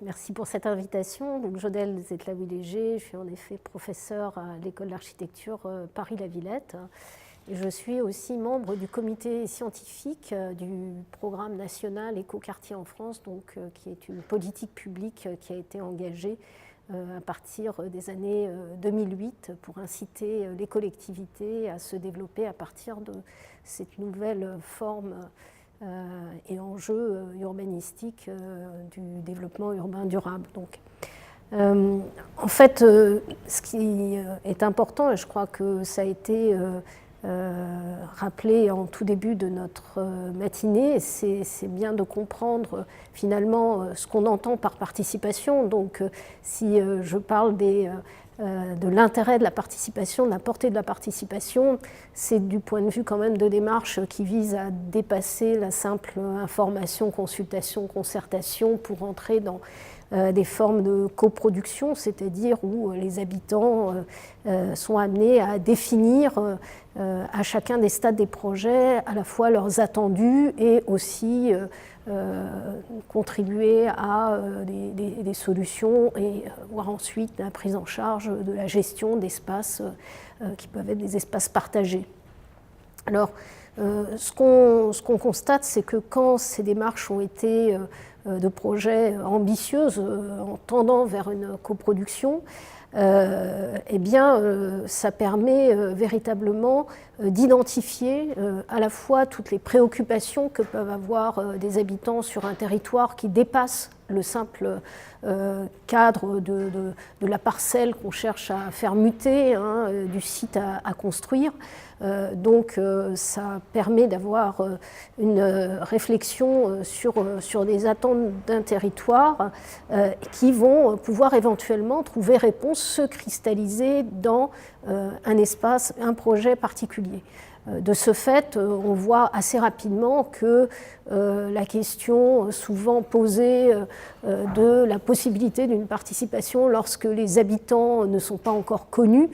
Merci pour cette invitation. Donc, Jodelle Zetlaoui-Léger, je suis en effet professeure à l'école d'architecture Paris-La Villette. Et je suis aussi membre du comité scientifique du programme national Écoquartier en France, donc, qui est une politique publique qui a été engagée à partir des années 2008 pour inciter les collectivités à se développer à partir de cette nouvelle forme et enjeux urbanistiques du développement urbain durable. Donc, en fait, ce qui est important, et je crois que ça a été rappelé en tout début de notre matinée, c'est bien de comprendre finalement ce qu'on entend par participation. Donc, si je parle de l'intérêt de la participation, de la portée de la participation, c'est du point de vue quand même de démarches qui visent à dépasser la simple information, consultation, concertation pour entrer dans des formes de coproduction, c'est-à-dire où les habitants sont amenés à définir à chacun des stades des projets à la fois leurs attendus et aussi contribuer à des solutions et voir ensuite la prise en charge de la gestion d'espaces qui peuvent être des espaces partagés. Alors, ce qu'on constate, c'est que quand ces démarches ont été de projets ambitieuses en tendant vers une coproduction, eh bien, ça permet véritablement d'identifier à la fois toutes les préoccupations que peuvent avoir des habitants sur un territoire qui dépasse le simple cadre de la parcelle qu'on cherche à faire muter, hein, du site à construire. Donc ça permet d'avoir une réflexion sur des attentes d'un territoire qui vont pouvoir éventuellement trouver réponse, se cristalliser dans un espace, un projet particulier. De ce fait, on voit assez rapidement que la question souvent posée de la possibilité d'une participation lorsque les habitants ne sont pas encore connus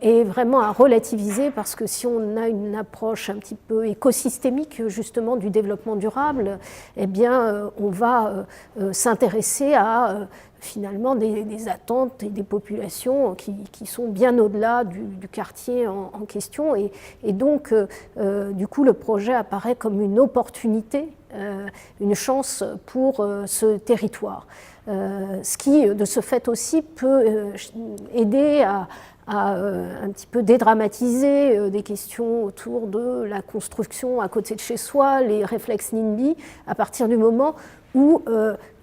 est vraiment à relativiser, parce que si on a une approche un petit peu écosystémique justement du développement durable, eh bien on va s'intéresser à finalement des attentes et des populations qui sont bien au-delà du quartier en question. Et donc, du coup, le projet apparaît comme une opportunité, une chance pour ce territoire. Ce qui, de ce fait aussi, peut aider à un petit peu dédramatiser des questions autour de la construction à côté de chez soi, les réflexes NIMBY, à partir du moment où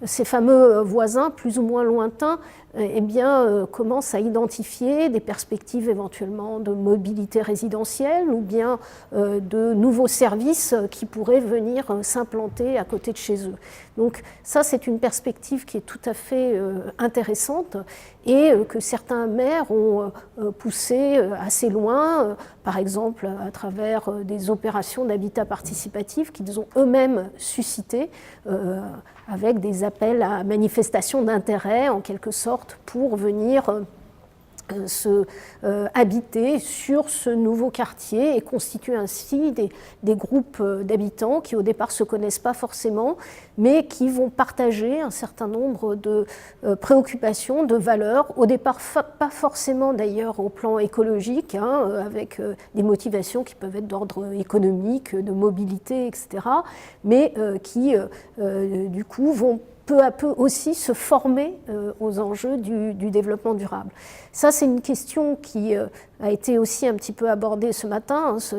ces fameux voisins, plus ou moins lointains, eh bien, commencent à identifier des perspectives éventuellement de mobilité résidentielle ou bien de nouveaux services qui pourraient venir s'implanter à côté de chez eux. Donc ça, c'est une perspective qui est tout à fait intéressante et que certains maires ont poussé assez loin, par exemple à travers des opérations d'habitat participatif qu'ils ont eux-mêmes suscitées avec des appels à manifestation d'intérêt en quelque sorte pour venir se habiter sur ce nouveau quartier et constituer ainsi des groupes d'habitants qui au départ ne se connaissent pas forcément, mais qui vont partager un certain nombre de préoccupations, de valeurs, au départ pas forcément d'ailleurs au plan écologique, hein, avec des motivations qui peuvent être d'ordre économique, de mobilité, etc., mais qui du coup vont peu à peu aussi se former aux enjeux du développement durable. Ça, c'est une question qui a été aussi un petit peu abordée ce matin, hein,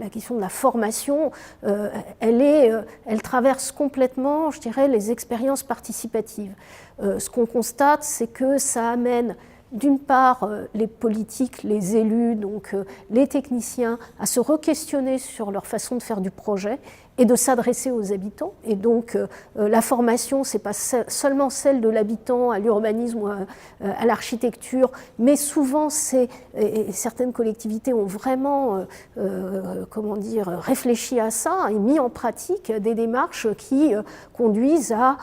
la question de la formation. Elle traverse complètement, je dirais, les expériences participatives. Ce qu'on constate, c'est que ça amène d'une part les politiques, les élus, donc les techniciens, à se re-questionner sur leur façon de faire du projet et de s'adresser aux habitants. Et donc la formation, ce n'est pas seulement celle de l'habitant à l'urbanisme ou à l'architecture, mais souvent et certaines collectivités ont vraiment comment dire, réfléchi à ça et mis en pratique des démarches qui conduisent à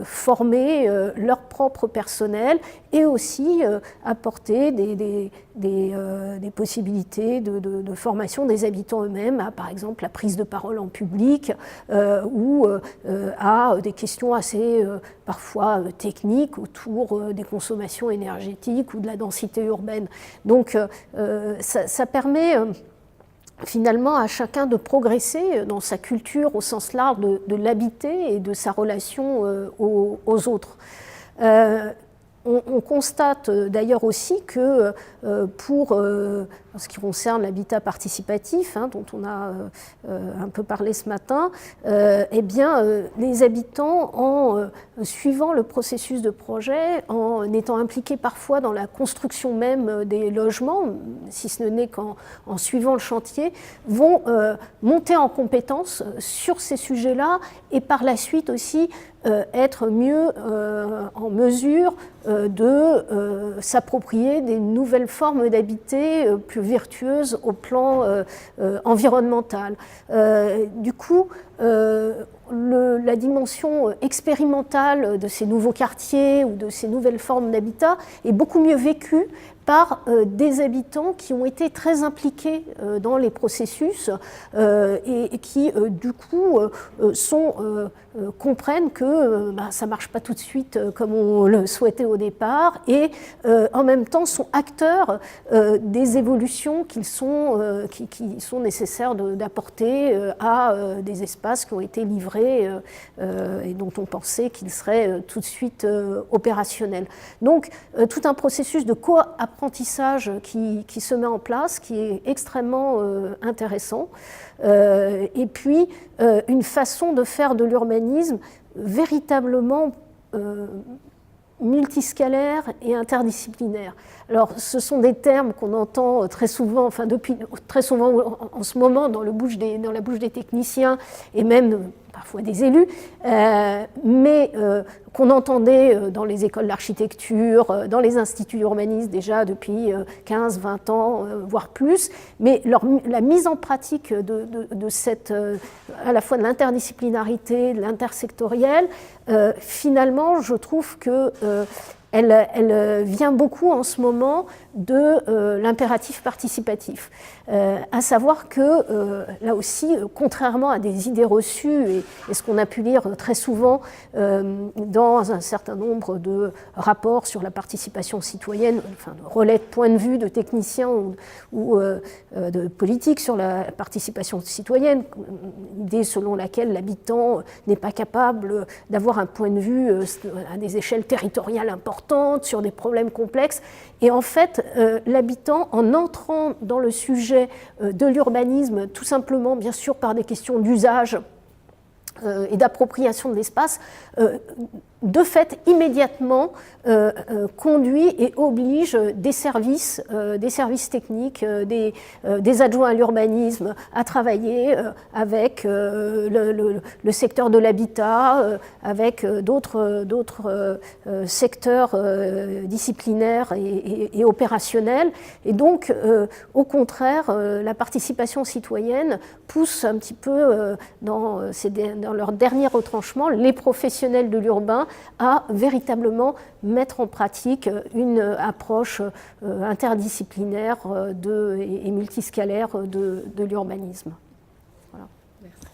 former leur propre personnel et aussi apporter des possibilités de formation des habitants eux-mêmes, à, par exemple, la prise de parole parole en public ou à des questions assez parfois techniques autour des consommations énergétiques ou de la densité urbaine. Donc ça permet finalement à chacun de progresser dans sa culture au sens large de l'habiter et de sa relation aux autres. On constate d'ailleurs aussi que pour ce qui concerne l'habitat participatif, dont on a un peu parlé ce matin, eh bien, les habitants, en suivant le processus de projet, en étant impliqués parfois dans la construction même des logements, si ce n'est qu'en suivant le chantier, vont monter en compétence sur ces sujets-là et par la suite aussi être mieux en mesure de s'approprier des nouvelles formes d'habiter plus vertueuses au plan environnemental. Du coup, la dimension expérimentale de ces nouveaux quartiers ou de ces nouvelles formes d'habitat est beaucoup mieux vécue par des habitants qui ont été très impliqués dans les processus et qui, du coup, comprennent que ça ne marche pas tout de suite comme on le souhaitait au départ et en même temps sont acteurs des évolutions qui sont nécessaires d'apporter à des espaces qui ont été livrés et dont on pensait qu'ils seraient tout de suite opérationnels. Donc, tout un processus de co-apprentissage qui se met en place, qui est extrêmement intéressant. Et puis, une façon de faire de l'urbanisme véritablement multiscalaire et interdisciplinaire. Alors, ce sont des termes qu'on entend très souvent, enfin depuis très souvent en ce moment dans la bouche des techniciens et même parfois des élus, mais qu'on entendait dans les écoles d'architecture, dans les instituts d'urbanisme déjà depuis 15, 20 ans, voire plus. Mais la mise en pratique de cette, à la fois de l'interdisciplinarité, de l'intersectoriel, finalement, je trouve que elle vient beaucoup en ce moment de l'impératif participatif. À savoir que, là aussi, contrairement à des idées reçues et ce qu'on a pu lire très souvent dans un certain nombre de rapports sur la participation citoyenne, enfin, de relais de points de vue de techniciens ou de politiques sur la participation citoyenne, idée selon laquelle l'habitant n'est pas capable d'avoir un point de vue à des échelles territoriales importantes sur des problèmes complexes. Et en fait, l'habitant, en entrant dans le sujet de l'urbanisme, tout simplement, bien sûr, par des questions d'usage et d'appropriation de l'espace, de fait, immédiatement, conduit et oblige des services techniques, des adjoints à l'urbanisme à travailler avec le secteur de l'habitat, avec d'autres secteurs disciplinaires et opérationnels. Et donc, au contraire, la participation citoyenne pousse un petit peu dans leur dernier retranchement les professionnels de l'urbain à véritablement mettre en pratique une approche interdisciplinaire et multiscalaire de l'urbanisme. Voilà. Merci.